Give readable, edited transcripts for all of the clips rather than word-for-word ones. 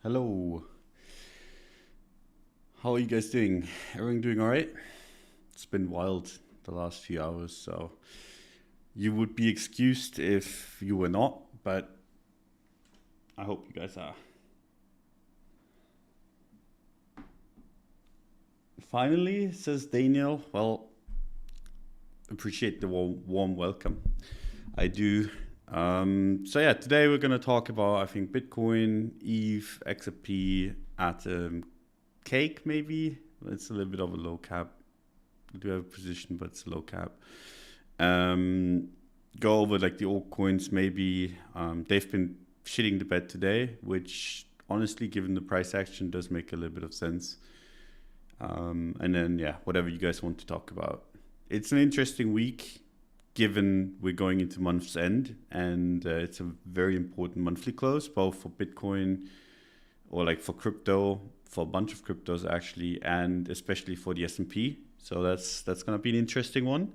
Hello. How are you guys doing? Everyone doing all right? It's been wild the last few hours, so you would be excused if you were not, but I hope you guys are. Finally, says Daniel. Well, appreciate the warm welcome. I do. So yeah, today we're gonna talk about I think Bitcoin, ETH, XRP, Atom, Cake maybe. It's a little bit of a low cap. We do have a position, but it's a low cap. Um, Go over like the altcoins maybe. They've been shitting the bed today, which honestly, given the price action, does make a little bit of sense. And then yeah, whatever you guys want to talk about. It's an interesting week, given we're going into month's end, and it's a very important monthly close, both for Bitcoin or like for crypto, for a bunch of cryptos actually, and especially for the S&P. So that's gonna be an interesting one.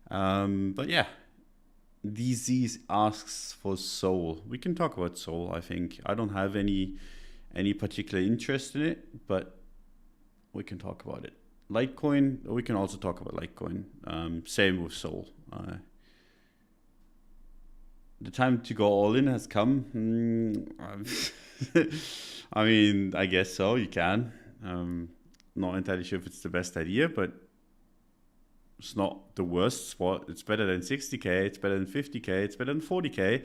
But yeah, DZ asks for Soul. We can talk about Soul. I think I don't have any particular interest in it, but we can talk about it. Litecoin, we can also talk about Litecoin. Same with Soul. The time to go all in has come. I mean, I guess so. You can. Not entirely sure if it's the best idea, but it's not the worst spot. It's better than 60k. It's better than 50k. It's better than 40k.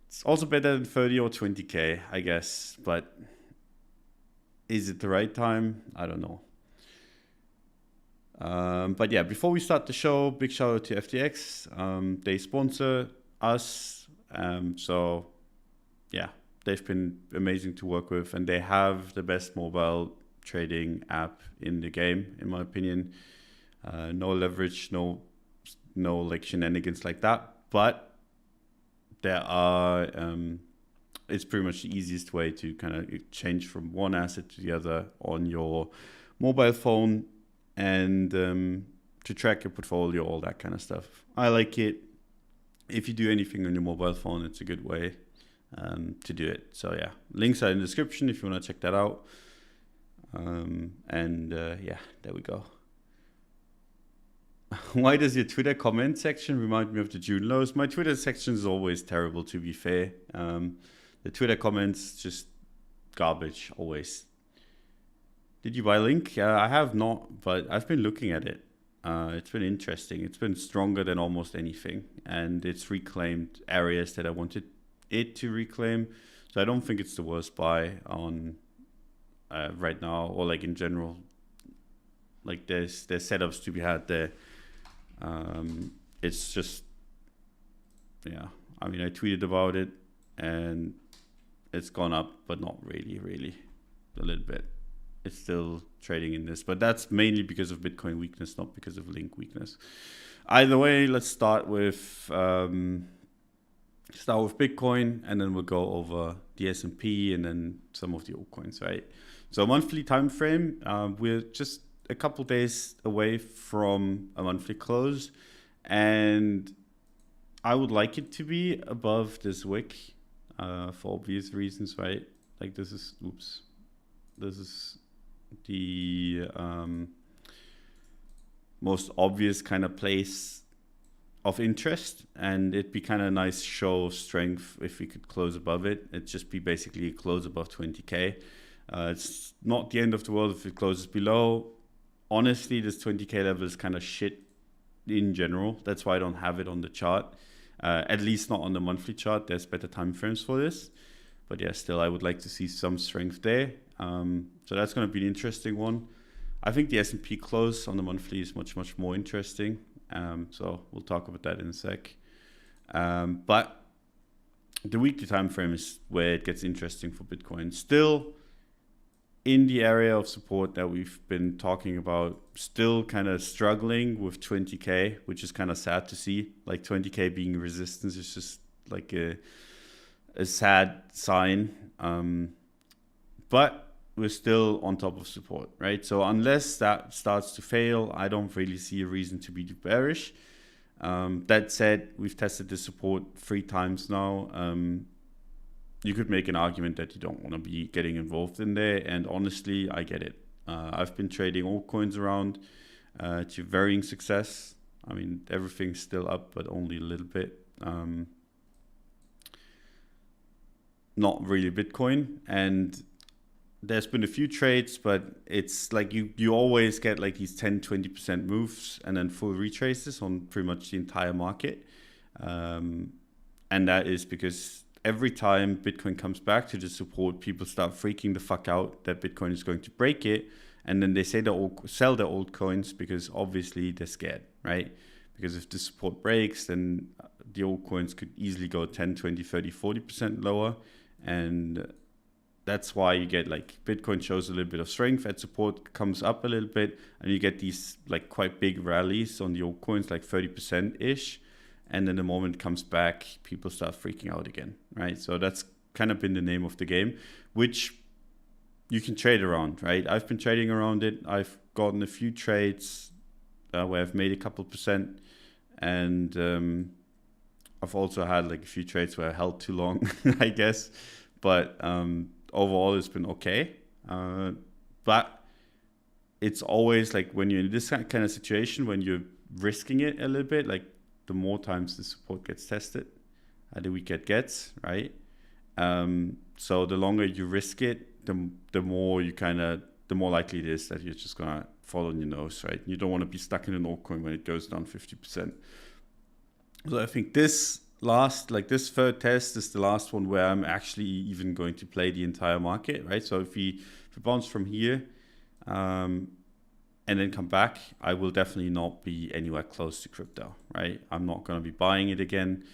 It's also better than 30 or 20k, I guess. But is it the right time? I don't know. But yeah, before we start the show, big shout out to FTX. They sponsor us. So yeah, they've been amazing to work with, and they have the best mobile trading app in the game, in my opinion. No leverage, no like shenanigans like that. But there are, it's pretty much the easiest way to kind of change from one asset to the other on your mobile phone, and to track your portfolio, all that kind of stuff. I like it. If you do anything on your mobile phone, it's a good way to do it. So yeah, links are in the description if you want to check that out. Yeah, there we go. Why does your Twitter comment section remind me of the June lows? My Twitter section is always terrible, to be fair. The Twitter comments, just garbage, always. Did you buy Link? I have not, but I've been looking at it. It's been interesting. It's been stronger than almost anything, and it's reclaimed areas that I wanted it to reclaim. So I don't think it's the worst buy on right now, or like in general. Like there's setups to be had there. It's just, yeah. I mean, I tweeted about it, and it's gone up, but not really, a little bit. It's still trading in this, but that's mainly because of Bitcoin weakness, not because of Link weakness. Either way, let's start with Bitcoin, and then we'll go over the S&P and then some of the altcoins, right? So monthly time frame, we're just a couple days away from a monthly close, and I would like it to be above this wick for obvious reasons, right? Like this is the most obvious kind of place of interest, and it'd be kind of nice show of strength if we could close above it. It'd just be basically a close above 20k. It's not the end of the world if it closes below. Honestly, this 20k level is kind of shit in general. That's why I don't have it on the chart, at least not on the monthly chart. There's better time frames for this, but yeah, still I would like to see some strength there. So that's going to be an interesting one. I think the S&P close on the monthly is much more interesting. So we'll talk about that in a sec. But the weekly time frame is where it gets interesting for Bitcoin. Still in the area of support that we've been talking about, still kind of struggling with 20k, which is kind of sad to see. Like 20k being resistance is just like a sad sign. But we're still on top of support, right? So unless that starts to fail, I don't really see a reason to be too bearish. That said, we've tested the support 3 times now. you could make an argument that you don't want to be getting involved in there. And honestly, I get it. I've been trading altcoins around to varying success. I mean, everything's still up, but only a little bit. Not really Bitcoin. And there's been a few trades, but it's like you always get like these 10-20% moves and then full retraces on pretty much the entire market. And that is because every time Bitcoin comes back to the support, people start freaking the fuck out that Bitcoin is going to break it. And then they say they'll sell their altcoins because obviously they're scared, right? Because if the support breaks, then the altcoins could easily go 10, 20, 30, 40% lower. And that's why you get like Bitcoin shows a little bit of strength at support, comes up a little bit, and you get these like quite big rallies on the altcoins, like 30%-ish. And then the moment it comes back, people start freaking out again, right? So that's kind of been the name of the game, which you can trade around, right? I've been trading around it. I've gotten a few trades where I've made a couple percent. And I've also had like a few trades where I held too long, I guess. But overall, it's been okay. But it's always like when you're in this kind of situation, when you're risking it a little bit, like the more times the support gets tested, the weaker it gets, right? So the longer you risk it, the more the more likely it is that you're just gonna fall on your nose, right? You don't want to be stuck in an altcoin when it goes down 50%. So I think this third test is the last one where I'm actually even going to play the entire market, right? So if we bounce from here and then come back, I will definitely not be anywhere close to crypto, right? I'm not going to be buying it again.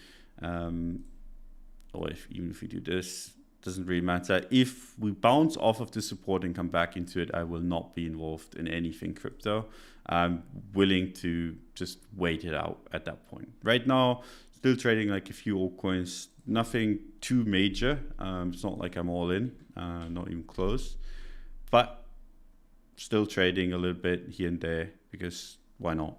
Or even if we do this, doesn't really matter. If we bounce off of the support and come back into it, I will not be involved in anything crypto. I'm willing to just wait it out at that point. Right now, still trading like a few altcoins, nothing too major. It's not like I'm all in, not even close, but still trading a little bit here and there because why not?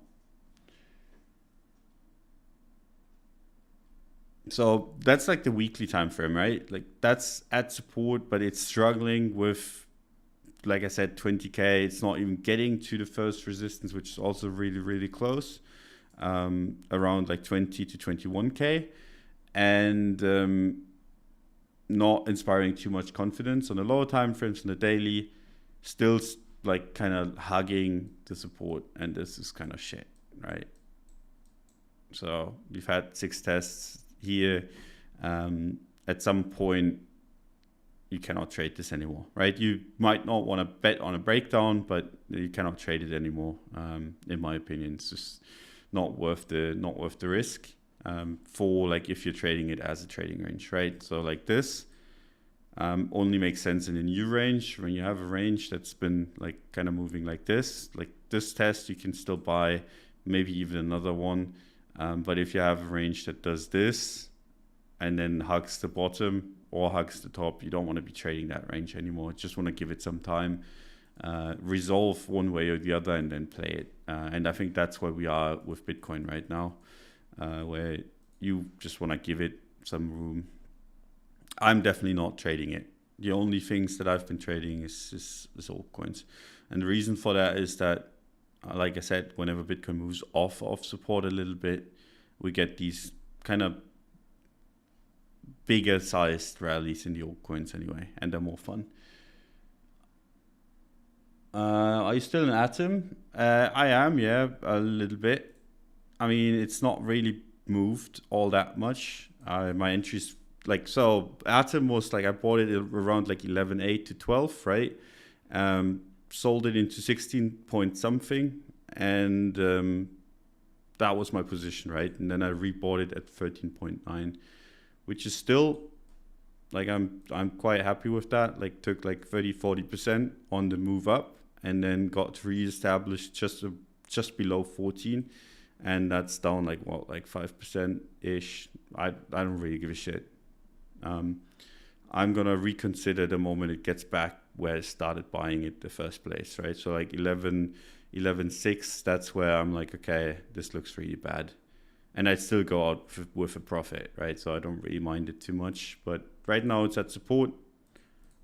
So that's like the weekly time frame, right? Like that's at support, but it's struggling with, like I said, 20K. It's not even getting to the first resistance, which is also really, really close, around like 20 to 21K, and not inspiring too much confidence on the lower time frames on the daily, still like kind of hugging the support, and this is kind of shit, right? So we've had 6 tests here. At some point you cannot trade this anymore, right? You might not want to bet on a breakdown, but you cannot trade it anymore. In my opinion, it's just not worth the risk, for like if you're trading it as a trading range, right? So like this only makes sense in a new range. When you have a range that's been like kind of moving like this test, you can still buy maybe even another one. But if you have a range that does this and then hugs the bottom or hugs the top, you don't want to be trading that range anymore. Just want to give it some time, resolve one way or the other, and then play it. And I think that's where we are with Bitcoin right now, where you just want to give it some room. I'm definitely not trading it. The only things that I've been trading is altcoins. And the reason for that is that, like I said, whenever Bitcoin moves off of support a little bit, we get these kind of bigger sized rallies in the altcoins anyway, and they're more fun. Are you still in Atom? I am, yeah, a little bit. I mean, it's not really moved all that much. My entries, like, so Atom was like, I bought it around like 11.8 to 12, right? Sold it into 16 point something, and that was my position, right? And then I rebought it at 13.9, which is still like, I'm quite happy with that. Like, took like 30-40% on the move up, and then got reestablished just below 14, and that's down like what, like 5% ish. I don't really give a shit. I'm gonna reconsider the moment it gets back where I started buying it the first place, right? So like 11.6, that's where I'm like, okay, this looks really bad. and I'd still go out with a profit, right? So I don't really mind it too much. But right now it's at support.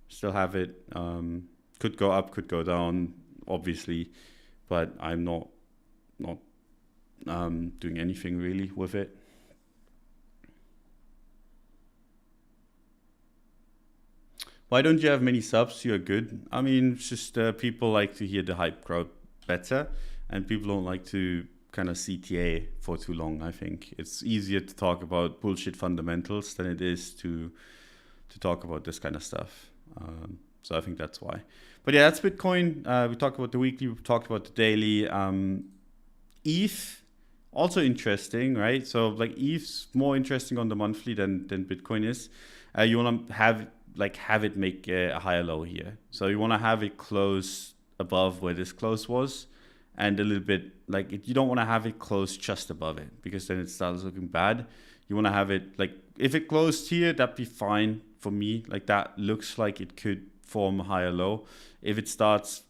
Still have it. Could go up, could go down, obviously, but I'm not doing anything really with it. Why don't you have many subs? You're good. I mean, it's just people like to hear the hype crowd better, and people don't like to kind of CTA for too long. I think it's easier to talk about bullshit fundamentals than it is to talk about this kind of stuff. So I think that's why. But yeah, that's Bitcoin. We talked about the weekly, we talked about the daily. ETH, also interesting, right? So like ETH's more interesting on the monthly than Bitcoin is. You want to have it make a higher low here. So you want to have it close above where this close was, and a little bit you don't want to have it close just above it, because then it starts looking bad. You want to have it if it closed here, that'd be fine for me. Like that looks like it could form a higher low. If it starts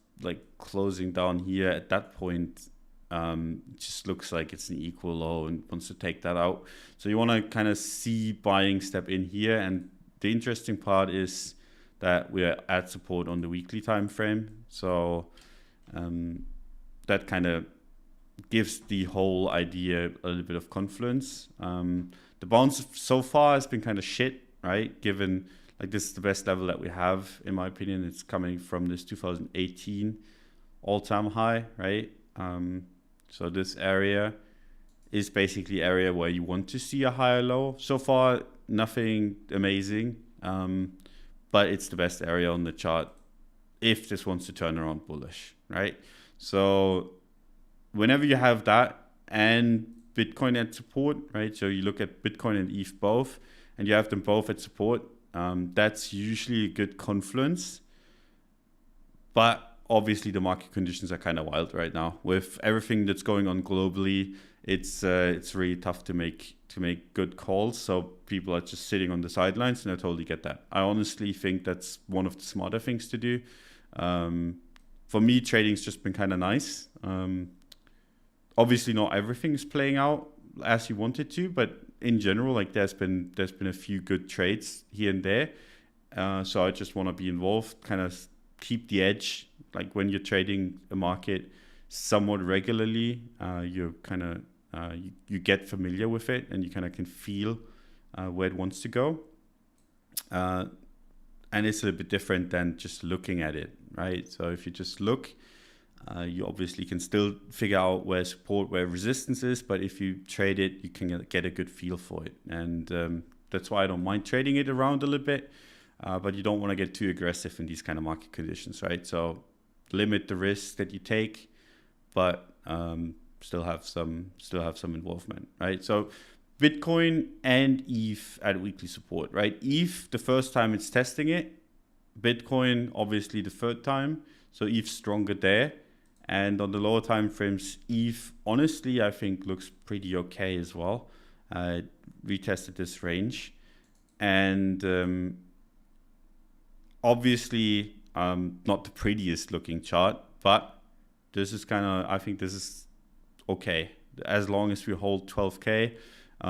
closing down here at that point, it just looks like it's an equal low and wants to take that out. So you want to kind of see buying step in here. And the interesting part is that we're at support on the weekly time frame. So that kind of gives the whole idea a little bit of confluence. The bounce so far has been kind of shit, right? Given this is the best level that we have, in my opinion. It's coming from this 2018 all-time high, right? So this area is basically area where you want to see a higher low. So far, nothing amazing, but it's the best area on the chart if this wants to turn around bullish, right? So whenever you have that and Bitcoin at support, right? So you look at Bitcoin and ETH both, and you have them both at support. That's usually a good confluence. But obviously the market conditions are kind of wild right now. With everything that's going on globally, it's really tough to make good calls. So people are just sitting on the sidelines, and I totally get that. I honestly think that's one of the smarter things to do. For me, trading's just been kind of nice. Obviously not everything is playing out as you want it to, but in general, there's been a few good trades here and there. So I just want to be involved, kind of keep the edge. When you're trading a market somewhat regularly, you kind of you get familiar with it, and you kind of can feel where it wants to go. And it's a little bit different than just looking at it, right? So if you just look, you obviously can still figure out where support, where resistance is, but if you trade it, you can get a good feel for it. And that's why I don't mind trading it around a little bit, but you don't want to get too aggressive in these kind of market conditions, right? So limit the risk that you take, but still have some involvement, right? So Bitcoin and ETH at weekly support, right? ETH, the first time it's testing it. Bitcoin, obviously the third time. So ETH stronger there. And on the lower time frames, ETH, honestly, I think looks pretty okay as well. Retested this range. And obviously, not the prettiest looking chart, but this is I think this is okay. As long as we hold 12K,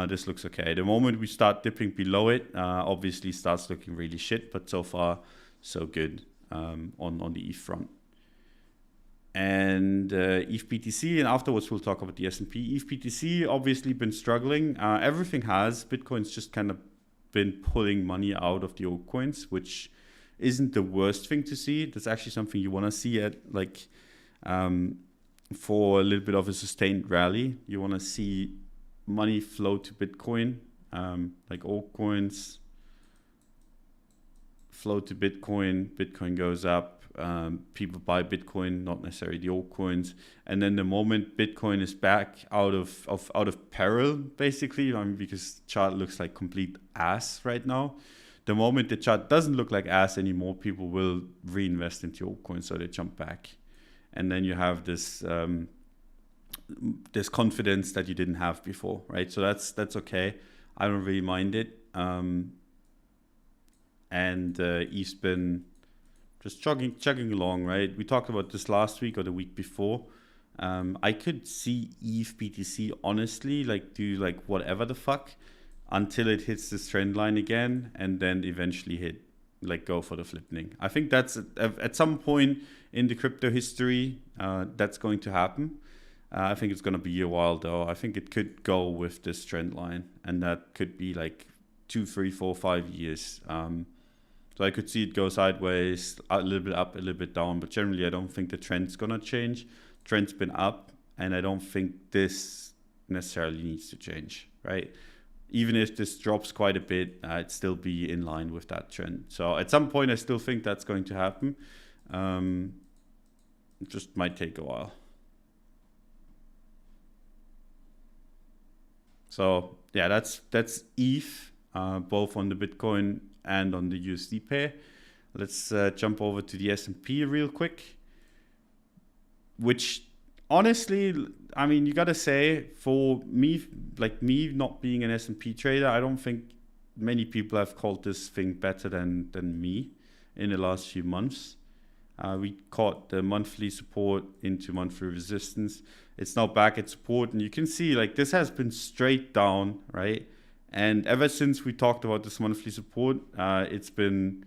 this looks okay. The moment we start dipping below it, obviously starts looking really shit, but so far, so good on the ETH front. And ETH BTC, and afterwards we'll talk about the S&P. ETH BTC obviously been struggling. Everything has. Bitcoin's just kind of been pulling money out of the altcoins, which isn't the worst thing to see. That's actually something you want to see at for a little bit of a sustained rally. You want to see money flow to Bitcoin, altcoins flow to Bitcoin. Bitcoin goes up. People buy Bitcoin, not necessarily the altcoins, and then the moment Bitcoin is back out of peril, basically, because the chart looks like complete ass right now. The moment the chart doesn't look like ass anymore, people will reinvest into altcoins, so they jump back, and then you have this confidence that you didn't have before, right? So that's okay. I don't really mind it, and ETH's been just chugging along, right? We talked about this last week or the week before. I could see ETH BTC honestly like do like whatever the fuck until it hits this trend line again, and then eventually hit like go for the flipping. I think that's at some point in the crypto history that's going to happen. I think it's going to be a while though. I think it could go with this trend line, and that could be like 2, 3, 4, 5 years. So I could see it go sideways, a little bit up, a little bit down, but generally I don't think the trend's gonna change. Trend's been up, and I don't think this necessarily needs to change, right? Even if this drops quite a bit, it'd still be in line with that trend. So at some point I still think that's going to happen. It just might take a while. So yeah, that's ETH, both on the Bitcoin and on the USD pair. Let's jump over to the S&P real quick, which honestly, I mean, you gotta say, for me, like me not being an S&P trader, I don't think many people have called this thing better than me in the last few months. We caught the monthly support into monthly resistance. It's now back at support, and you can see like this has been straight down, right? And ever since we talked about this monthly support, it's been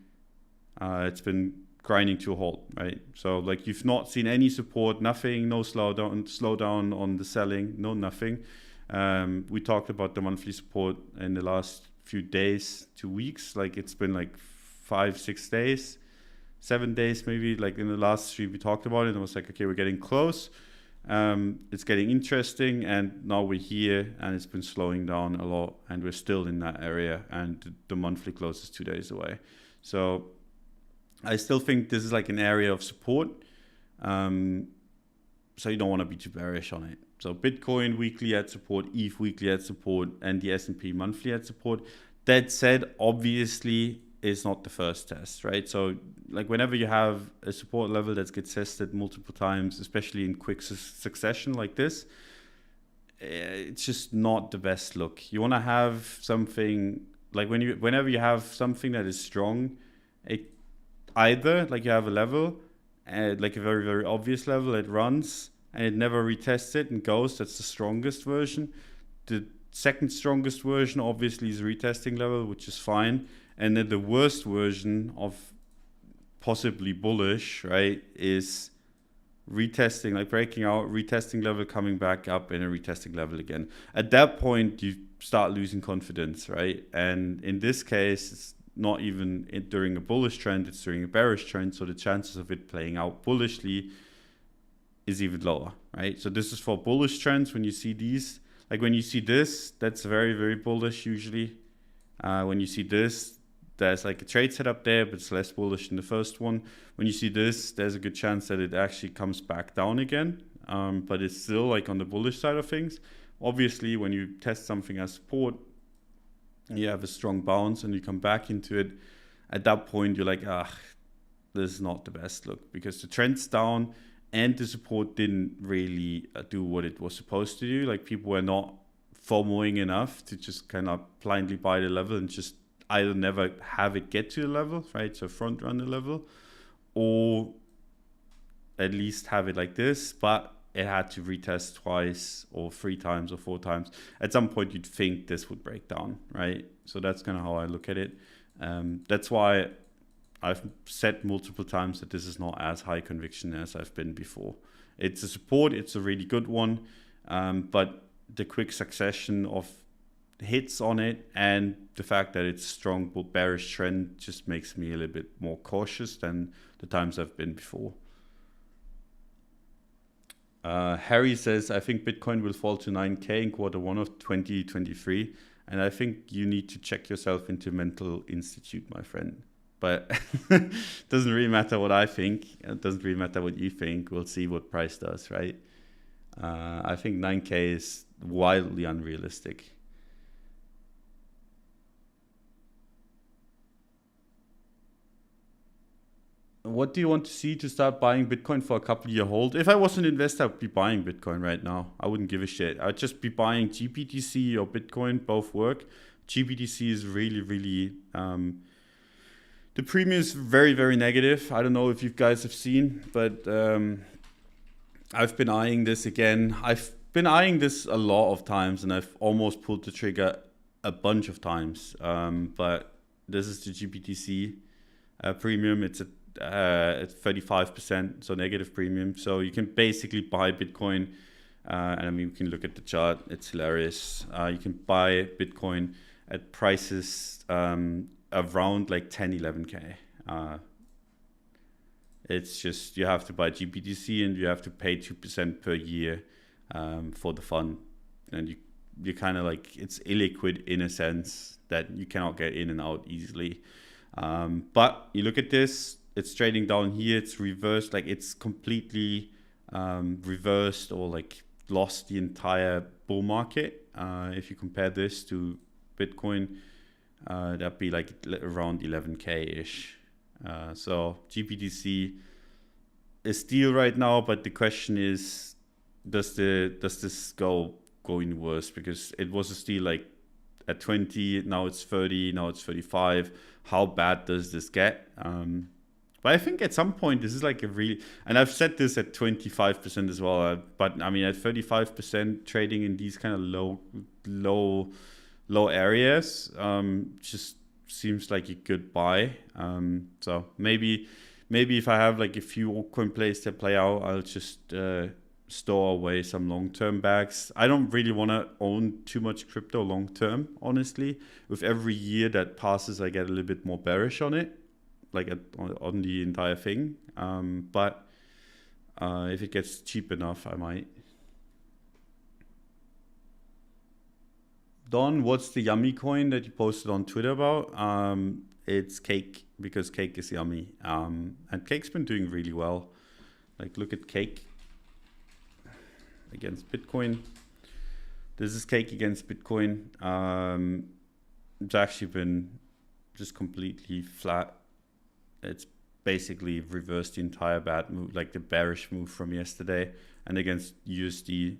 grinding to a halt, right? So like you've not seen any support, nothing, no slowdown on the selling, no nothing. We talked about the monthly support in the last few days, 2 weeks. Like it's been like 5, 6 days, 7 days maybe. Like in the last 3 we talked about it, and I was like, okay, we're getting close. It's getting interesting, and now we're here, and it's been slowing down a lot, and we're still in that area, and the monthly close is 2 days away. So I still think this is like an area of support. So you don't want to be too bearish on it. So Bitcoin weekly at support, ETH weekly at support, and the S&P monthly at support. That said, obviously is not the first test, right? So like whenever you have a support level that gets tested multiple times, especially in quick succession like this, it's just not the best look. You want to have something like whenever you have something that is strong, either like you have a level, like a very, very obvious level, it runs and it never retests it and goes, that's the strongest version. The second strongest version obviously is retesting level, which is fine. And then the worst version of possibly bullish, right, is retesting, like breaking out, retesting level, coming back up, and a retesting level again. At that point, you start losing confidence, right? And in this case, it's not even during a bullish trend, it's during a bearish trend. So the chances of it playing out bullishly is even lower, right? So this is for bullish trends. When you see these, like when you see this, that's very, very bullish usually. When you see this, there's like a trade setup there, but it's less bullish than the first one. When you see this, there's a good chance that it actually comes back down again, but it's still like on the bullish side of things. Obviously, when you test something as support, you have a strong bounce and you come back into it. At that point, you're like, this is not the best look, because the trend's down and the support didn't really do what it was supposed to do. Like people were not FOMOing enough to just kind of blindly buy the level and just either never have it get to the level, right? So front run the level, or at least have it like this, but it had to retest twice or 3 times or 4 times. At some point you'd think this would break down, right? So that's kind of how I look at it. That's why I've said multiple times that this is not as high conviction as I've been before. It's a support, it's a really good one, but the quick succession of hits on it and the fact that it's strong but bearish trend just makes me a little bit more cautious than the times I've been before. Harry says, I think Bitcoin will fall to 9K in Q1 of 2023, and I think you need to check yourself into mental institute, my friend. But it doesn't really matter what I think. It doesn't really matter what you think. We'll see what price does, right? I think 9K is wildly unrealistic. What do you want to see to start buying Bitcoin for a couple year hold? If I was an investor, I'd be buying Bitcoin right now. I wouldn't give a shit. I'd just be buying GBTC or Bitcoin, both work. GBTC is really, really, the premium is very, very negative. I don't know if you guys have seen, but I've been eyeing this again. I've been eyeing this a lot of times, and I've almost pulled the trigger a bunch of times. But this is the GBTC premium. It's at 35%, so negative premium. So you can basically buy Bitcoin. And I mean, we can look at the chart. It's hilarious. You can buy Bitcoin at prices around like 10, 11K. It's just, you have to buy GBTC and you have to pay 2% per year for the fund. And you kind of like, it's illiquid in a sense that you cannot get in and out easily. But you look at this, it's trading down here. It's reversed, like it's completely reversed or like lost the entire bull market. If you compare this to Bitcoin, that'd be like around 11K ish. So GBTC is still right now, but the question is, does this go going worse? Because it was still like at 20, now it's 30, now it's 35. How bad does this get? But I think at some point this is like a really, and I've said this at 25% as well, but I mean at 35% trading in these kind of low areas, just seems like a good buy. So maybe if I have like a few altcoin plays to play out, I'll just store away some long-term bags. I don't really want to own too much crypto long-term, honestly. With every year that passes, I get a little bit more bearish on it, like on the entire thing. But if it gets cheap enough, I might. Don, what's the yummy coin that you posted on Twitter about? It's Cake, because Cake is yummy. And Cake's been doing really well. Like, look at Cake against Bitcoin. This is Cake against Bitcoin. It's actually been just completely flat. It's basically reversed the entire bad move, like the bearish move from yesterday. And against USD,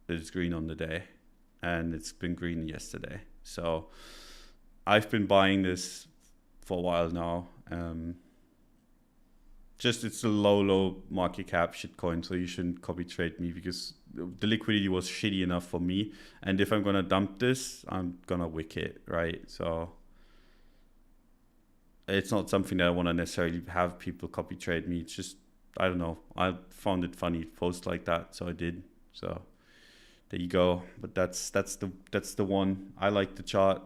it's green on the day. And it's been green yesterday. So I've been buying this for a while now. Just it's a low market cap shitcoin, so you shouldn't copy trade me because the liquidity was shitty enough for me. And if I'm gonna dump this, I'm gonna wick it, right? So it's not something that I want to necessarily have people copy trade me. It's just, I don't know, I found it funny to post like that, so I did. So there you go. But that's the one. I like the chart.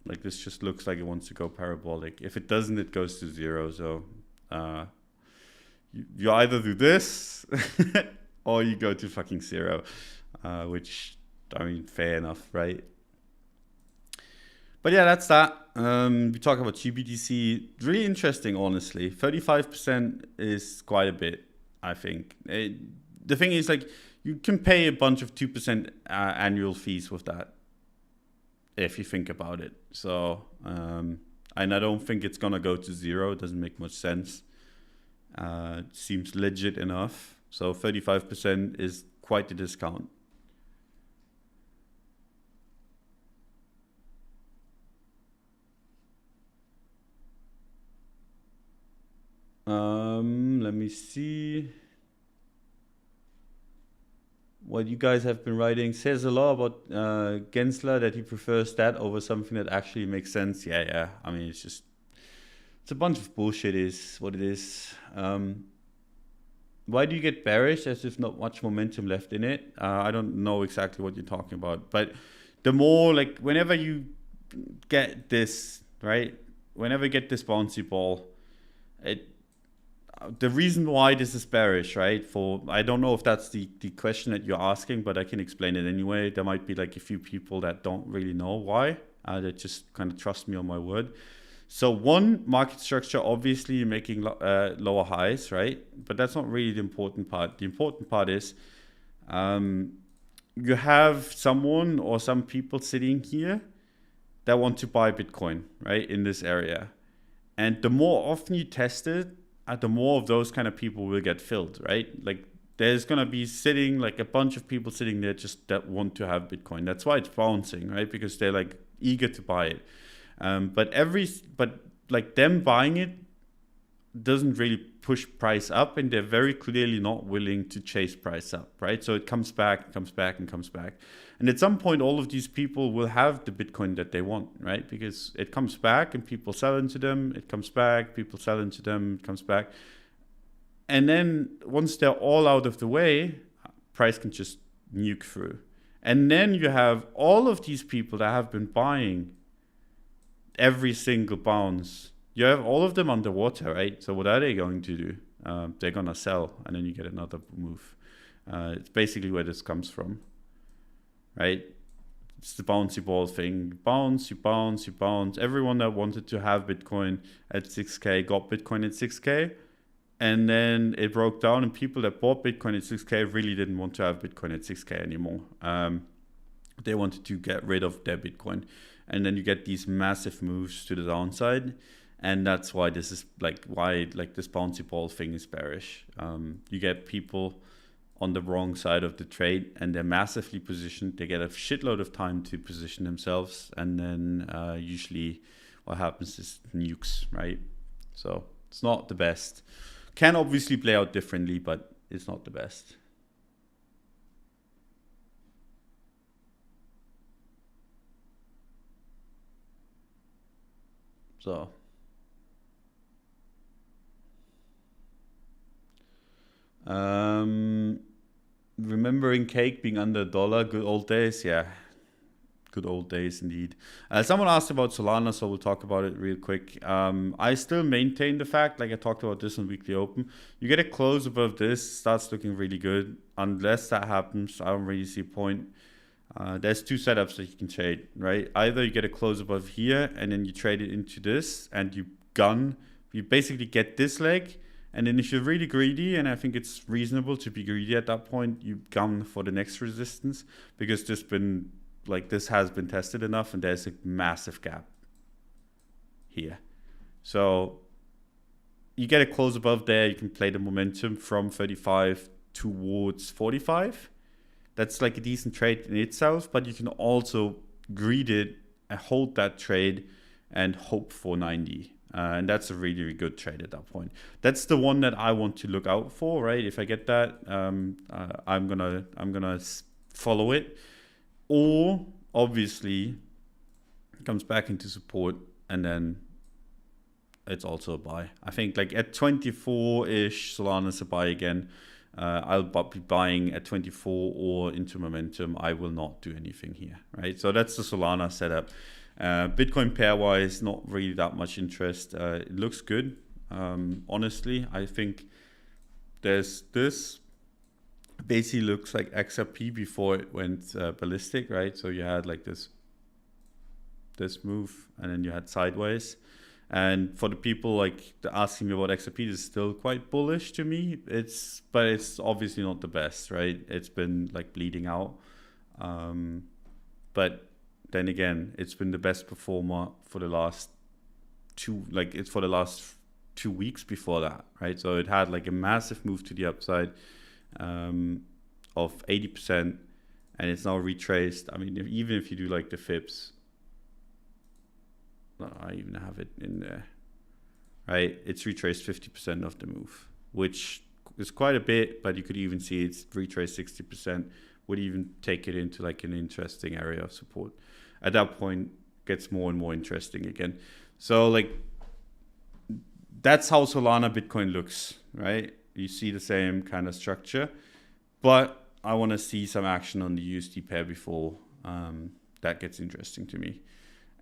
Like, this just looks like it wants to go parabolic. If it doesn't, it goes to zero. So you either do this or you go to fucking zero, which, I mean, fair enough, right? But yeah, that's that. We talk about GBTC. Really interesting, honestly. 35% is quite a bit, I think. The thing is, like, you can pay a bunch of 2% annual fees with that, if you think about it. So, and I don't think it's gonna go to zero. It doesn't make much sense. It seems legit enough. So 35% is quite a discount. Let me see what you guys have been writing. Says a lot about Gensler, that he prefers that over something that actually makes sense. Yeah. I mean, it's a bunch of bullshit is what it is. Why do you get bearish as if not much momentum left in it? I don't know exactly what you're talking about, but the more, like, whenever you get this, right? Whenever you get this bouncy ball, the reason why this is bearish, right? I don't know if that's the question that you're asking, but I can explain it anyway. There might be like a few people that don't really know why. That just kind of trust me on my word. So one, market structure, obviously you're making lower highs, right? But that's not really the important part. The important part is you have someone or some people sitting here that want to buy Bitcoin, right, in this area. And the more often you test it, the more of those kind of people will get filled, right? Like, there's gonna be sitting like a bunch of people sitting there just that want to have Bitcoin. That's why it's bouncing, right? Because they're like eager to buy it. But like them buying it doesn't really push price up, and they're very clearly not willing to chase price up, right? So it comes back, comes back, and comes back. And at some point, all of these people will have the Bitcoin that they want, right? Because it comes back and people sell into them. It comes back, people sell into them, it comes back. And then once they're all out of the way, price can just nuke through. And then you have all of these people that have been buying every single bounce. You have all of them underwater, right? So what are they going to do? They're going to sell, and then you get another move. It's basically where this comes from, right? It's the bouncy ball thing. Bounce, you bounce, you bounce. Everyone that wanted to have Bitcoin at 6K got Bitcoin at 6K. And then it broke down, and people that bought Bitcoin at 6K really didn't want to have Bitcoin at 6K anymore. They wanted to get rid of their Bitcoin. And then you get these massive moves to the downside. And that's why this is why this bouncy ball thing is bearish. You get people on the wrong side of the trade, and they're massively positioned. They get a shitload of time to position themselves. And then usually what happens is nukes, right? So it's not the best. Can obviously play out differently, but it's not the best. So remembering cake being under $1, good old days. Yeah, good old days indeed. Someone asked about Solana, so we'll talk about it real quick. I still maintain the fact, like I talked about this on Weekly Open, you get a close above this, starts looking really good. Unless that happens, I don't really see a point. There's two setups that you can trade, right? Either you get a close above here and then you trade it into this and you basically get this leg. And then if you're really greedy, and I think it's reasonable to be greedy at that point, you gun for the next resistance, because this has been tested enough and there's a massive gap here. So you get a close above there, you can play the momentum from 35 towards 45. That's like a decent trade in itself, but you can also greed it and hold that trade and hope for 90. And that's a really, really good trade at that point. That's the one that I want to look out for, right? If I get that, I'm gonna follow it. Or obviously it comes back into support and then it's also a buy. I think like at 24-ish, Solana's a buy again. I'll be buying at 24 or into momentum. I will not do anything here, right? So that's the Solana setup. Bitcoin pair-wise, not really that much interest. It looks good. Honestly, I think there's this basically looks like XRP before it went ballistic, right? So you had like this move, and then you had sideways. And for the people like asking me about XRP, is still quite bullish to me. But it's obviously not the best, right? It's been like bleeding out. But then again, it's been the best performer for the last 2 weeks before that, right? So it had like a massive move to the upside of 80%, and it's now retraced. I mean, even if you do like the FIBs, I even have it in there, right? It's retraced 50% of the move, which is quite a bit, but you could even see it's retraced 60%, would even take it into like an interesting area of support. At that point, gets more and more interesting again. So like, that's how Solana Bitcoin looks, right? You see the same kind of structure, but I want to see some action on the USD pair before that gets interesting to me.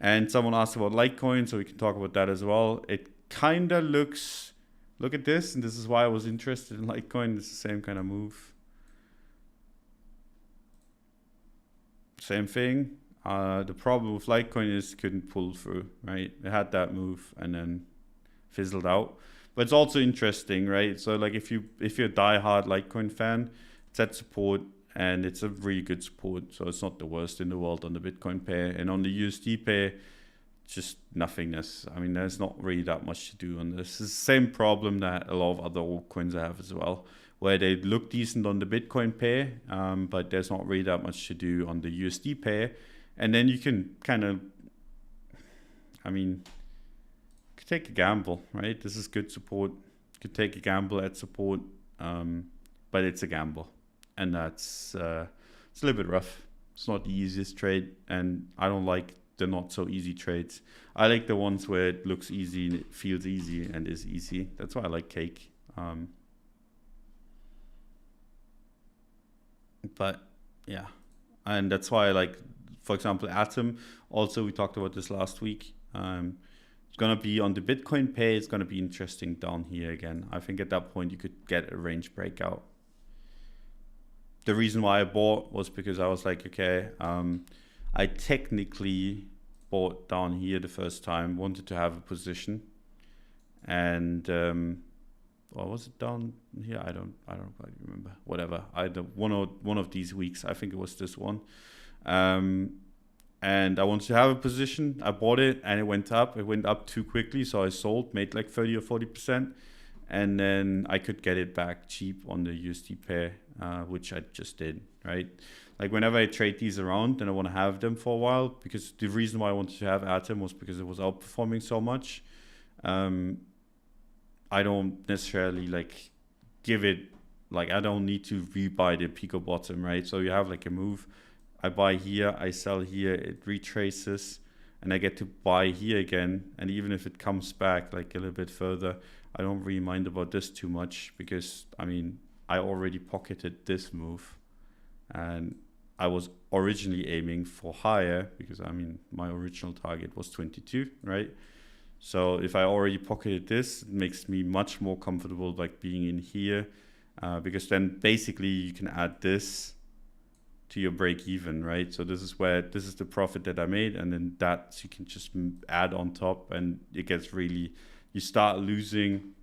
And someone asked about Litecoin, so we can talk about that as well. It kind of looks, look at this, and this is why I was interested in Litecoin. It's the same kind of move. Same thing. The problem with Litecoin is it couldn't pull through, right? It had that move and then fizzled out. But it's also interesting, right? So like if you're a diehard Litecoin fan, it's at support, and it's a really good support. So it's not the worst in the world on the Bitcoin pair. And on the USD pair, just nothingness. I mean, there's not really that much to do on this. It's the same problem that a lot of other altcoins have as well, where they look decent on the Bitcoin pair, but there's not really that much to do on the USD pair. And then you can kind of could take a gamble, right? This is good support. Could take a gamble at support, but it's a gamble, and that's it's a little bit rough. It's not the easiest trade, and I don't like the not so easy trades. I like the ones where it looks easy and it feels easy and is easy. That's why I like cake. But yeah, and that's why I like, for example, Atom. Also, we talked about this last week. It's gonna be on the Bitcoin pay. It's gonna be interesting down here again. I think at that point you could get a range breakout. The reason why I bought was because I was like, okay, I technically bought down here the first time, wanted to have a position, and or was it down here? I don't quite remember. Whatever. One of these weeks, I think it was this one. And I wanted to have a position. I bought it and it went up. It went up too quickly, so I sold, made like 30 or 40%, and then I could get it back cheap on the USD pair, which I just did, right? Like whenever I trade these around, then I want to have them for a while, because the reason why I wanted to have Atom was because it was outperforming so much. I don't necessarily like give it, like I don't need to rebuy the Pico bottom, right? So you have like a move. I buy here, I sell here, it retraces, and I get to buy here again. And even if it comes back like a little bit further, I don't really mind about this too much, because I mean, I already pocketed this move, and I was originally aiming for higher, because I mean, my original target was 22, right? So if I already pocketed this, it makes me much more comfortable like being in here, because then basically you can add this to your break even, right? So this is the profit that I made, and then that you can just add on top, and it gets really, you start losing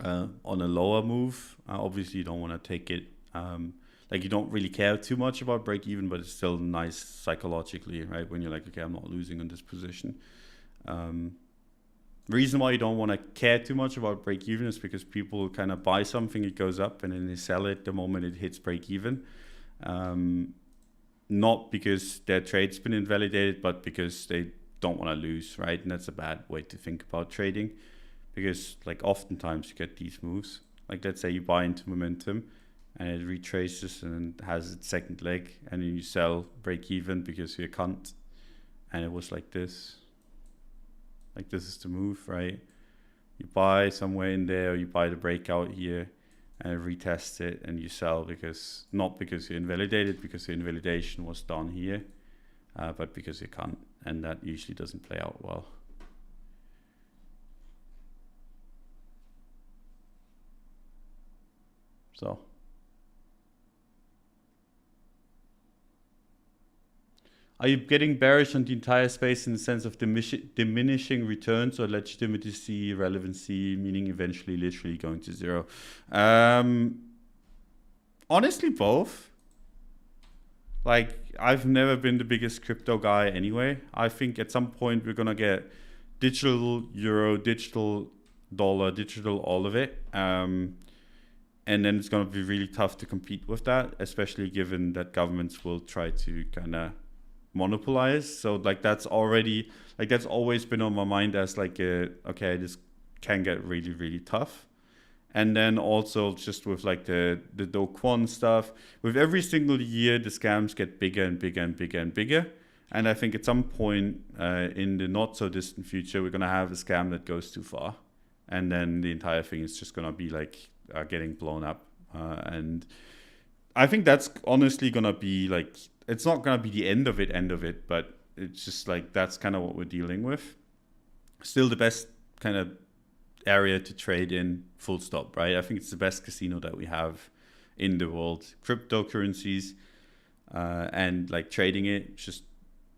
on a lower move. Obviously you don't want to take it, like you don't really care too much about break even, but it's still nice psychologically, right? When you're like, okay, I'm not losing on this position. Reason why you don't want to care too much about break even is because people kind of buy something, it goes up, and then they sell it the moment it hits break even. Not because their trade's been invalidated, but because they don't want to lose, right? And that's a bad way to think about trading, because like oftentimes you get these moves. Like let's say you buy into momentum and it retraces and has its second leg, and then you sell break even because you're a cunt, and it was like this. Like this is the move, right? You buy somewhere in there, or you buy the breakout here, and retest it, and you sell because, not because you invalidated, because the invalidation was done here, but because you can't, and that usually doesn't play out well. So are you getting bearish on the entire space in the sense of diminishing returns, or legitimacy, relevancy, meaning eventually literally going to zero? Honestly, both. Like, I've never been the biggest crypto guy anyway. I think at some point we're going to get digital euro, digital dollar, digital all of it. And then it's going to be really tough to compete with that, especially given that governments will try to kind of monopolize. So like that's already, like that's always been on my mind as like okay, this can get really, really tough. And then also just with like the Do Kwon stuff, with every single year the scams get bigger and bigger and bigger and bigger. And I think at some point in the not so distant future, we're gonna have a scam that goes too far, and then the entire thing is just gonna be like getting blown up. And I think that's honestly gonna be like, it's not gonna be the end of it, but it's just like that's kind of what we're dealing with. Still the best kind of area to trade in, full stop, right? I think it's the best casino that we have in the world. Cryptocurrencies and like trading it, just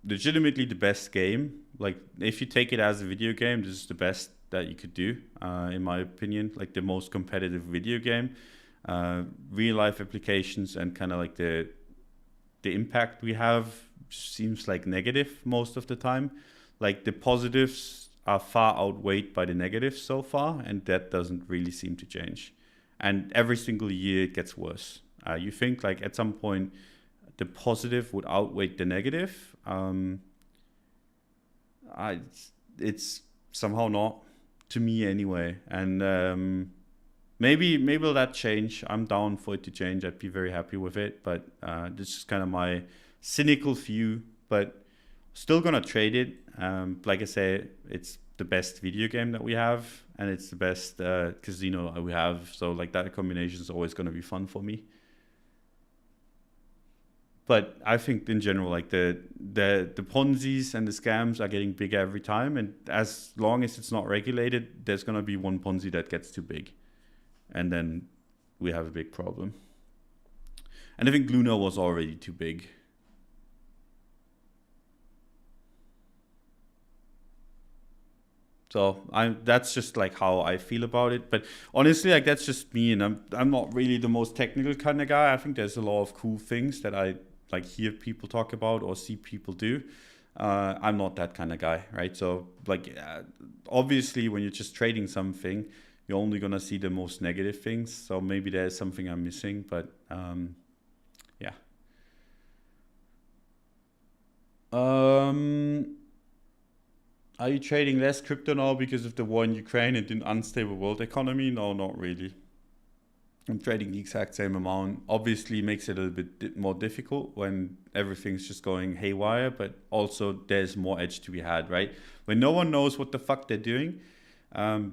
legitimately the best game. Like if you take it as a video game, this is the best that you could do, in my opinion. Like the most competitive video game. Real life applications and kind of like the impact we have seems like negative most of the time. Like the positives are far outweighed by the negatives so far, and that doesn't really seem to change. And every single year it gets worse. You think like at some point the positive would outweigh the negative. It's somehow not, to me anyway. And maybe will that change. I'm down for it to change. I'd be very happy with it, but this is kind of my cynical view. But still gonna trade it. Like I say, it's the best video game that we have, and it's the best casino we have. So like that combination is always gonna be fun for me. But I think in general, like the Ponzi's and the scams are getting bigger every time, and as long as it's not regulated, there's gonna be one Ponzi that gets too big, and then we have a big problem. And I think Luna was already too big. So that's just like how I feel about it. But honestly, like that's just me, and I'm not really the most technical kind of guy. I think there's a lot of cool things that I like hear people talk about or see people do. I'm not that kind of guy, right? So like obviously when you're just trading something, you're only gonna see the most negative things. So maybe there's something I'm missing, but yeah. Are you trading less crypto now because of the war in Ukraine and the unstable world economy? No, not really. I'm trading the exact same amount. Obviously, it makes it a little bit more difficult when everything's just going haywire, but also there's more edge to be had, right? When no one knows what the fuck they're doing,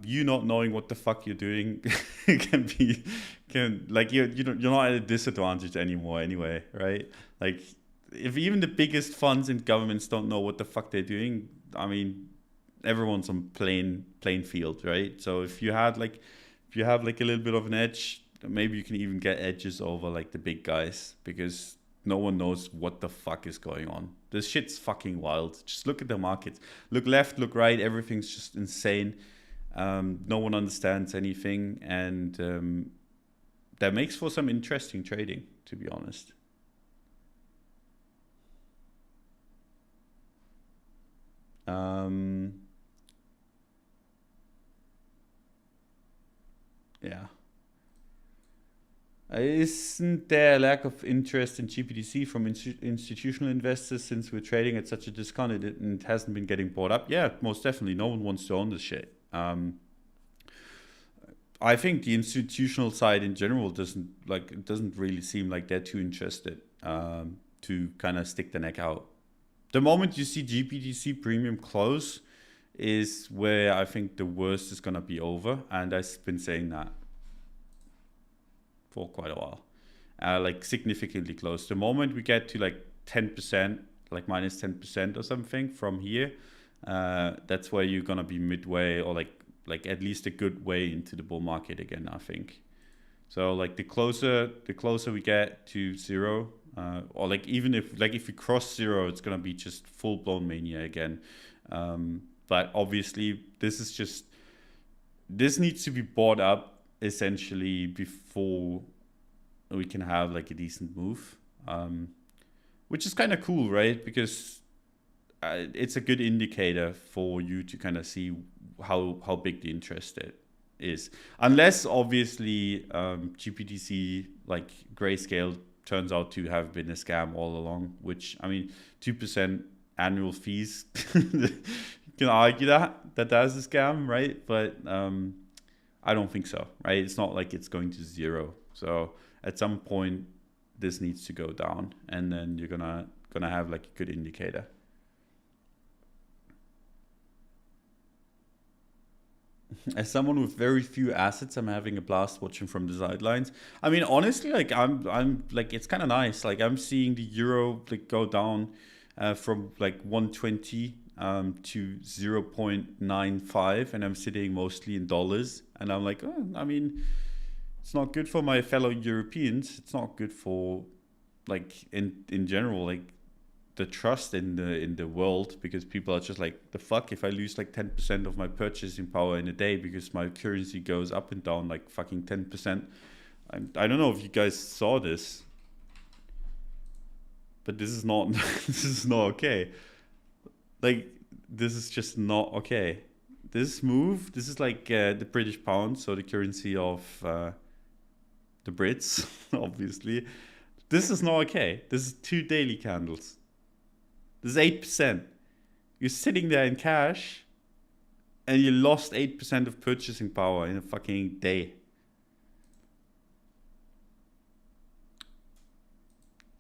you not knowing what the fuck you're doing you're not at a disadvantage anymore anyway, right? Like if even the biggest funds and governments don't know what the fuck they're doing, I mean, everyone's on plain field, right? So if you have like a little bit of an edge, maybe you can even get edges over like the big guys, because no one knows what the fuck is going on. This shit's fucking wild. Just look at the markets. Look left, look right. Everything's just insane. No one understands anything, and that makes for some interesting trading, to be honest. Yeah. Isn't there a lack of interest in GBTC from institutional investors since we're trading at such a discount and it hasn't been getting bought up? Yeah, most definitely. No one wants to own this shit. I think the institutional side in general doesn't really seem like they're too interested to kind of stick the neck out. The moment you see GBTC premium close is where I think the worst is gonna be over, and I've been saying that for quite a while. Like significantly close. The moment we get to like 10%, like minus 10% or something from here, that's where you're gonna be midway, or like at least a good way into the bull market again, I think. So like the closer we get to zero, or like even if we cross zero, it's gonna be just full blown mania again. But obviously this needs to be bought up essentially before we can have like a decent move, which is kind of cool, right? Because it's a good indicator for you to kind of see how big the interest is, unless obviously GBTC like Grayscale turns out to have been a scam all along, which I mean 2% annual fees you can argue that is a scam, right? But I don't think so, right? It's not like it's going to zero. So at some point this needs to go down, and then you're gonna have like a good indicator. As someone with very few assets, I'm having a blast watching from the sidelines. I mean, honestly, like I'm like, it's kind of nice. Like I'm seeing the euro like go down from like 120 to 0.95, and I'm sitting mostly in dollars, and I'm like, oh, I mean, it's not good for my fellow Europeans. It's not good for like in general, like the trust in the world, because people are just like, the fuck if I lose like 10% of my purchasing power in a day because my currency goes up and down like fucking 10%. I don't know if you guys saw this, but this is not this is not okay. Like this is just not okay. This move, this is like the British pound, so the currency of the Brits, obviously. This is not okay. This is 2 daily candles. This is 8%. You're sitting there in cash, And you lost 8% of purchasing power in a fucking day.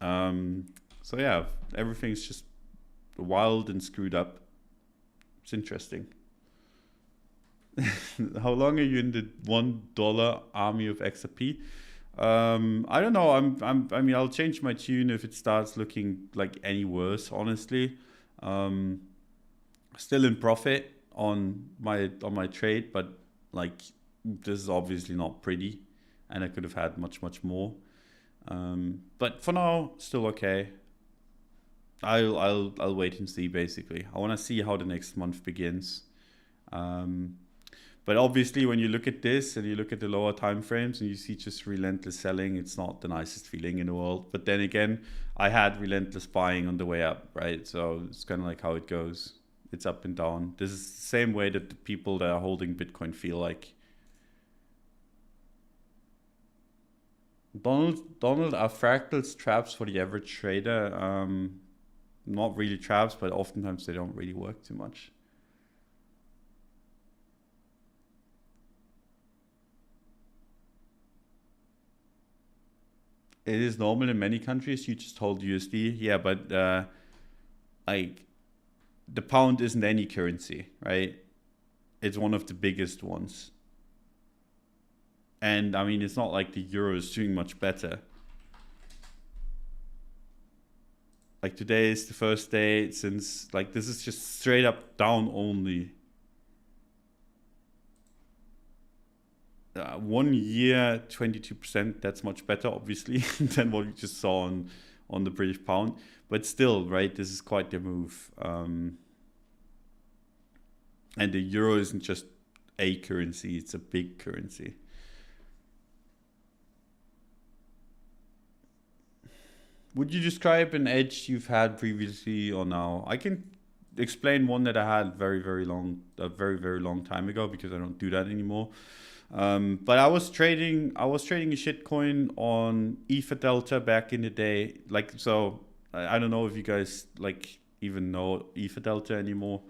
So yeah, everything's just wild and screwed up. It's interesting. How long are you in the $1 army of XRP? I don't know. I mean, I'll change my tune if it starts looking like any worse. Honestly, still in profit on my trade, but like this is obviously not pretty, and I could have had much more. But for now, still okay. I'll wait and see. Basically, I want to see how the next month begins. But obviously, when you look at this and you look at the lower time frames and you see just relentless selling, it's not the nicest feeling in the world. But then again, I had relentless buying on the way up, right? So it's kind of like how it goes. It's up and down. This is the same way that the people that are holding Bitcoin feel like. Donald, are fractals traps for the average trader? Not really traps, but oftentimes they don't really work too much. It is normal in many countries. You just hold USD. Yeah, but like the pound isn't any currency, right? It's one of the biggest ones. And I mean, it's not like the euro is doing much better. Like today is the first day since, like, this is just straight up down only. 1 year, 22%. That's much better, obviously, than what we just saw on the British pound. But still, right, this is quite the move. And the euro isn't just a currency, it's a big currency. Would you describe an edge you've had previously or now? I can explain one that I had a very, very long time ago, because I don't do that anymore. But I was trading a shitcoin on Ether Delta back in the day. Like, so I don't know if you guys like even know Ether Delta anymore,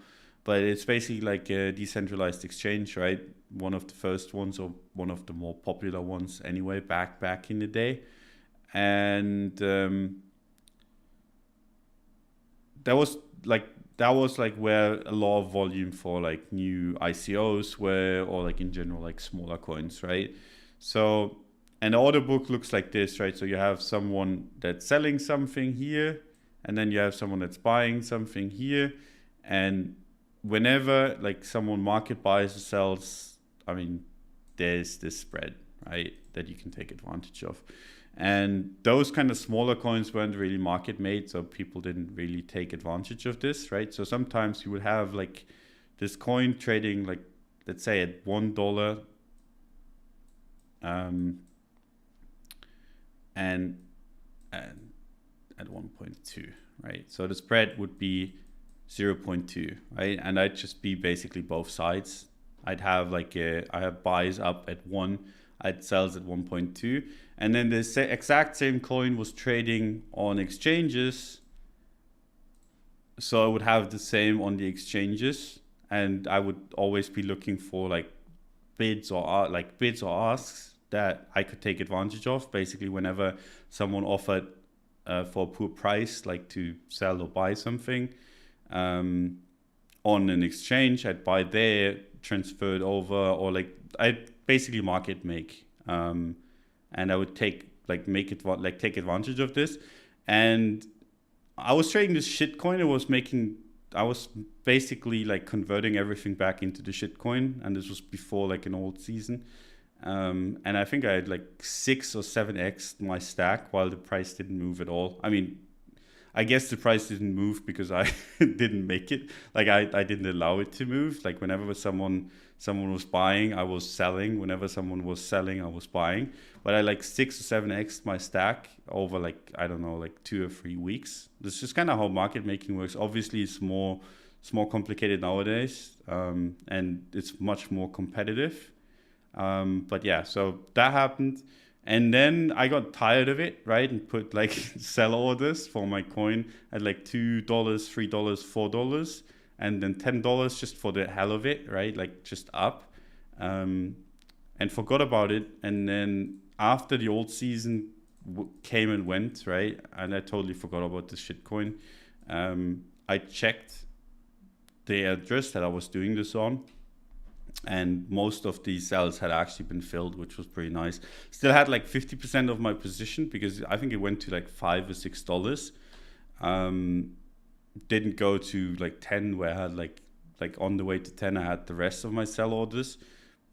but it's basically like a decentralized exchange, right? One of the first ones, or one of the more popular ones anyway, back in the day. And that was like where a lot of volume for like new ICOs were, or like in general like smaller coins, right? So, and the order book looks like this, right? So you have someone that's selling something here, and then you have someone that's buying something here, and whenever like someone market buys or sells, I mean, there's this spread, right, that you can take advantage of. And those kind of smaller coins weren't really market made, so people didn't really take advantage of this, right? So sometimes you would have like this coin trading, like, let's say at $1, and at 1.2, right? So the spread would be 0.2, right? And I'd just be basically both sides. I'd have like I have buys up at 1, I'd sells at 1.2, and then the exact same coin was trading on exchanges, so I would have the same on the exchanges, and I would always be looking for like bids or asks that I could take advantage of. Basically, whenever someone offered for a poor price, like to sell or buy something on an exchange, I'd buy there, transfer it over, or like I'd basically market make, and I would take advantage of this. And I was trading this shitcoin. I was basically like converting everything back into the shitcoin, and this was before like an old season. And I think I had like 6 or 7x my stack while the price didn't move at all. I mean, I guess the price didn't move because I didn't make it. Like I didn't allow it to move. Like whenever someone was buying, I was selling. Whenever someone was selling, I was buying. But I like 6 or 7x my stack over like, I don't know, like 2 or 3 weeks. This is just kind of how market making works. Obviously, it's more complicated nowadays, and it's much more competitive. But yeah, so that happened. And then I got tired of it, right? And put like sell orders for my coin at like $2, $3, $4. and then $10 just for the hell of it, right? Like just up, and forgot about it. And then after the old season came and went, right? And I totally forgot about this shitcoin. I checked the address that I was doing this on, and most of these cells had actually been filled, which was pretty nice. Still had like 50% of my position because I think it went to like $5 or $6. Didn't go to like 10 where I had like on the way to 10 I had the rest of my sell orders.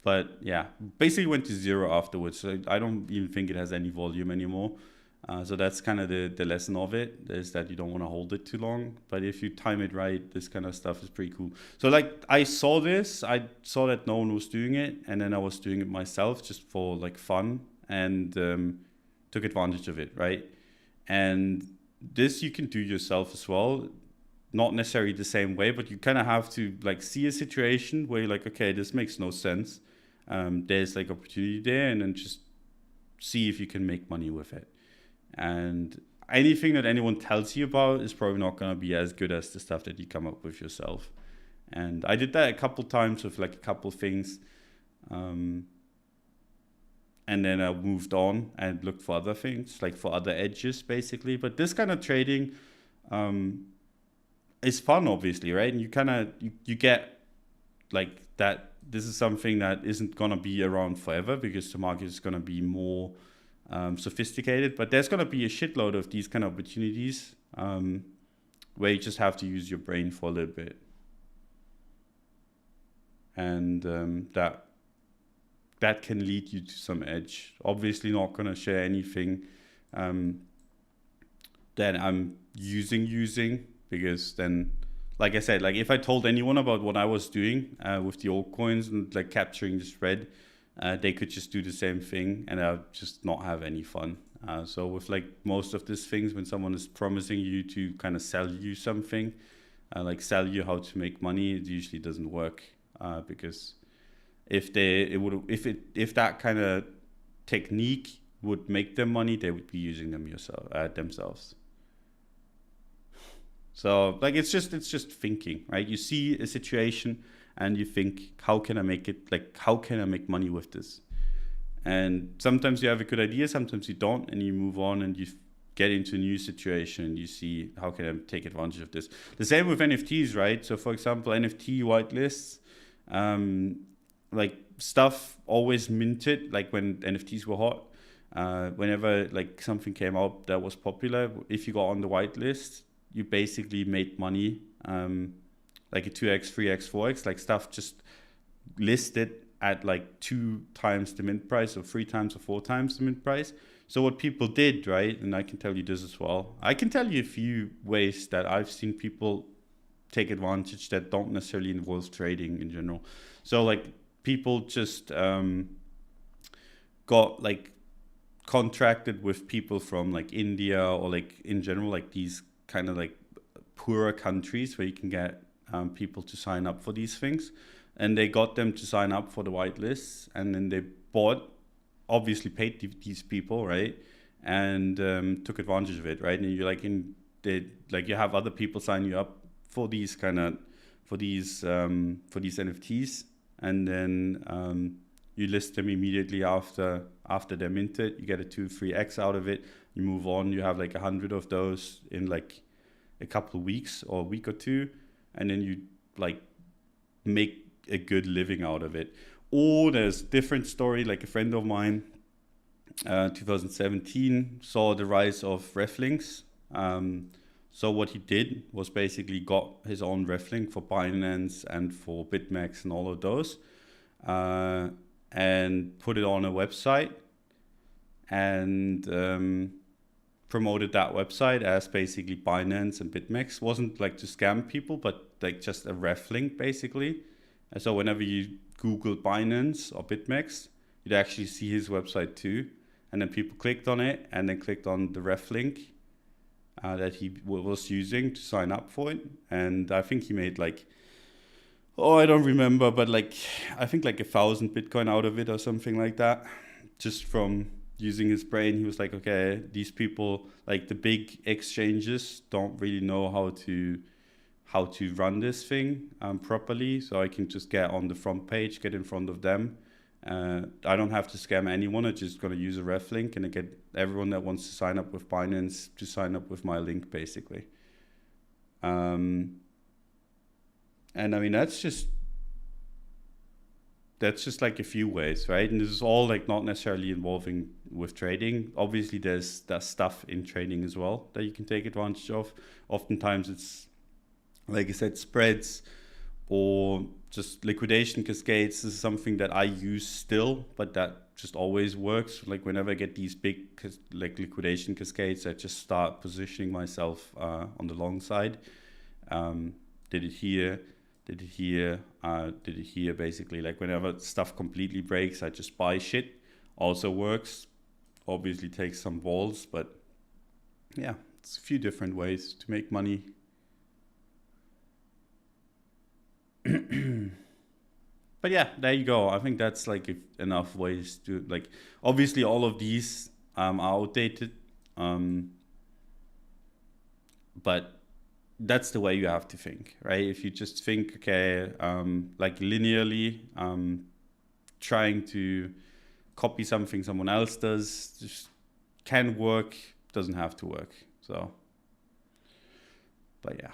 But yeah, basically went to zero afterwards. So I don't even think it has any volume anymore. So that's kind of the lesson of it, is that you don't want to hold it too long. But if you time it right, this kind of stuff is pretty cool. So like I saw that no one was doing it, and then I was doing it myself just for like fun, and took advantage of it, right? And this you can do yourself as well. Not necessarily the same way, but you kind of have to like see a situation where you're like, okay, this makes no sense. There's like opportunity there, and then just see if you can make money with it. And anything that anyone tells you about is probably not going to be as good as the stuff that you come up with yourself. And I did that a couple times with like a couple things. And then I moved on and looked for other things, like for other edges basically. But this kind of trading is fun, obviously, right? And you kind of, you get like that. This is something that isn't going to be around forever because the market is going to be more sophisticated, but there's going to be a shitload of these kind of opportunities where you just have to use your brain for a little bit. And that can lead you to some edge. Obviously not going to share anything that I'm using, because then, like I said, like if I told anyone about what I was doing with the altcoins and like capturing the spread, they could just do the same thing and I'll just not have any fun. So with like most of these things, when someone is promising you to kind of sell you something, like sell you how to make money, it usually doesn't work because if that kind of technique would make them money, they would be using them themselves. So like it's just thinking, right? You see a situation and you think, how can I make it? Like, how can I make money with this? And sometimes you have a good idea, sometimes you don't, and you move on and you get into a new situation and you see, how can I take advantage of this? The same with NFTs, right? So for example, NFT whitelists, like stuff always minted, like when NFTs were hot, whenever like something came out that was popular, if you got on the whitelist, you basically made money, like a 2x, 3x, 4x, like stuff just listed at like 2 times the mint price or 3 times or 4 times the mint price. So what people did, right, and I can tell you this as well, I can tell you a few ways that I've seen people take advantage that don't necessarily involve trading in general. So like people just got like contracted with people from like India or like in general, like these kind of like poorer countries where you can get people to sign up for these things, and they got them to sign up for the whitelists, and then they obviously paid these people, right, and took advantage of it, right? And you're like you have other people sign you up for these NFTs, and then you list them immediately after they're minted. You get a 2-3x out of it. You move on. You have like 100 of those in like a couple of weeks or a week or two, and then you like make a good living out of it. Or there's different story, like a friend of mine, 2017 saw the rise of reflinks. So what he did was basically got his own reflink for Binance and for BitMEX and all of those, and put it on a website and promoted that website as basically Binance and BitMEX. Wasn't like to scam people, but like just a ref link basically. And so whenever you Google Binance or BitMEX, you'd actually see his website too. And then people clicked on it and then clicked on the ref link that he was using to sign up for it. And I think he made like, I don't remember, but like, I think like 1,000 Bitcoin out of it or something like that, just from using his brain. He was like, okay, these people, like the big exchanges, don't really know how to run this thing properly, so I can just get on the front page, get in front of them. I don't have to scam anyone. I'm just going to use a ref link, and I get everyone that wants to sign up with Binance to sign up with my link, basically. And I mean, that's just like a few ways, right? And this is all like not necessarily involving with trading. Obviously, there's stuff in trading as well that you can take advantage of. Oftentimes, it's, like I said, spreads or just liquidation cascades. This is something that I use still, but that just always works. Like whenever I get these big like liquidation cascades, I just start positioning myself on the long side. Did it here, did it here, did it here, basically. Like whenever stuff completely breaks, I just buy shit. Also works. Obviously takes some balls, but yeah, it's a few different ways to make money. But yeah, there you go. I think that's like enough ways to, like, obviously all of these are outdated, but that's the way you have to think, right? If you just think, okay, like linearly, trying to copy something someone else does, just can work, doesn't have to work. So, but yeah,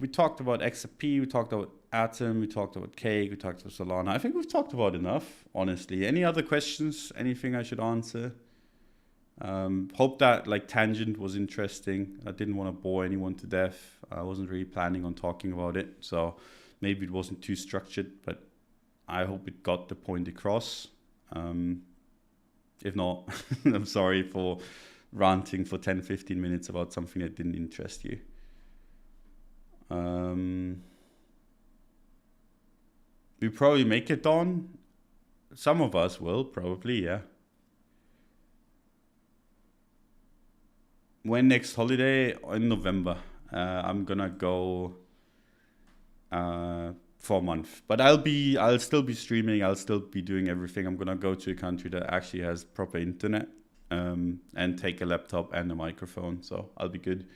we talked about XRP, we talked about Atom, we talked about Cake, we talked about Solana. I think we've talked about enough, honestly. Any other questions? Anything I should answer? Hope that like tangent was interesting. I didn't want to bore anyone to death. I wasn't really planning on talking about it, so maybe it wasn't too structured, but I hope it got the point across. If not, I'm sorry for ranting for 10-15 minutes about something that didn't interest you. We probably make it on. Some of us will, probably, yeah. When next holiday? In November. I'm gonna go for a month, but I'll still be streaming. I'll still be doing everything. I'm gonna go to a country that actually has proper internet, and take a laptop and a microphone. So I'll be good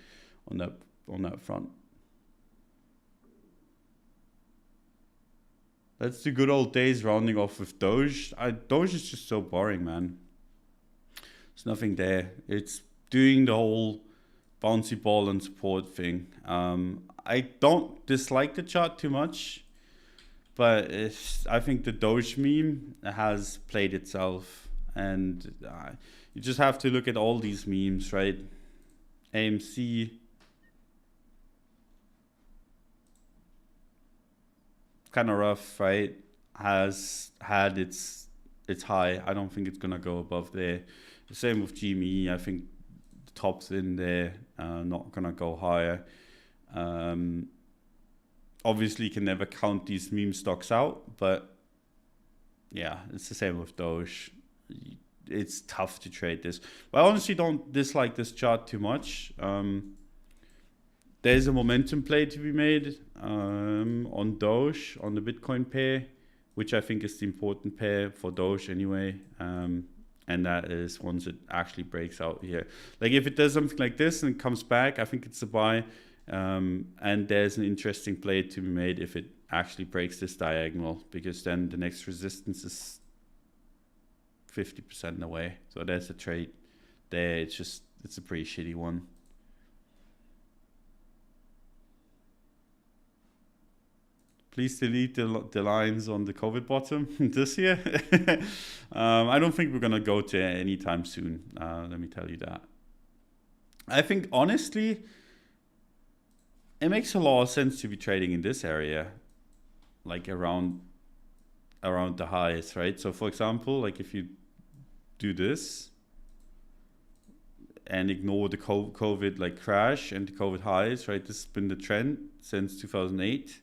on that front. That's the good old days, rounding off with Doge. Doge is just so boring, man. There's nothing there. It's doing the whole bouncy ball and support thing. I don't dislike the chart too much, but I think the Doge meme has played itself, and you just have to look at all these memes, right? AMC, kind of rough, right? Has had its high. I don't think it's gonna go above there. The same with GME. I think the top's in there, not gonna go higher. Obviously, you can never count these meme stocks out, but yeah, it's the same with Doge. It's tough to trade this. But I honestly don't dislike this chart too much. There's a momentum play to be made on Doge, on the Bitcoin pair, which I think is the important pair for Doge anyway. And that is once it actually breaks out here. Like if it does something like this and it comes back, I think it's a buy. And there's an interesting play to be made if it actually breaks this diagonal, because then the next resistance is 50% away. So there's a trade there. It's a pretty shitty one. Please delete the lines on the COVID bottom this year. I don't think we're gonna go to anytime soon. Let me tell you that. I think honestly, it makes a lot of sense to be trading in this area, like around the highs, right? So for example, like if you do this and ignore the COVID like crash and the COVID highs, right? This has been the trend since 2008.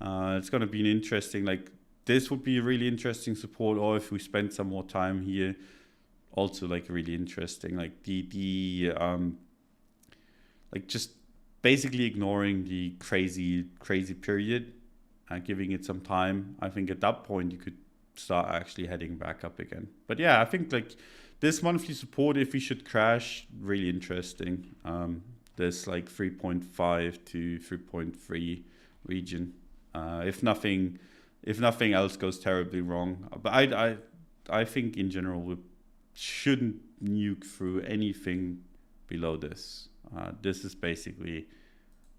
It's going to be an interesting, like this would be a really interesting support, or if we spend some more time here, also like really interesting, like like just basically ignoring the crazy period and giving it some time. I think at that point you could start actually heading back up again. But yeah, I think like this monthly support, if we should crash, really interesting. this like 3.5 to 3.3 region. If nothing else goes terribly wrong. But I think in general we shouldn't nuke through anything below this. This is basically,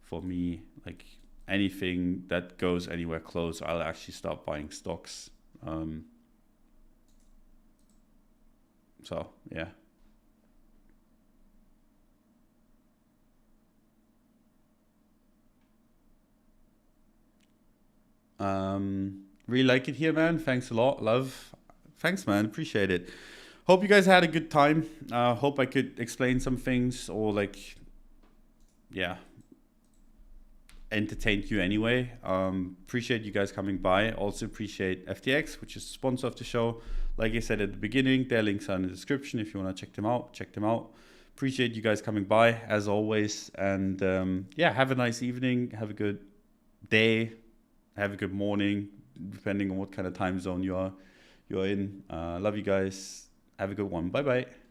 for me, like anything that goes anywhere close, I'll actually start buying stocks. So yeah. Really like it here, man. Thanks a lot, love. Thanks, man. Appreciate it. Hope you guys had a good time. Hope I could explain some things or like, yeah, entertained you anyway. Appreciate you guys coming by. Also appreciate FTX, which is the sponsor of the show. Like I said at the beginning, their links are in the description. If you want to check them out. Appreciate you guys coming by as always. And yeah, have a nice evening. Have a good day. Have a good morning, depending on what kind of time zone you're in. Love you guys. Have a good one. Bye bye.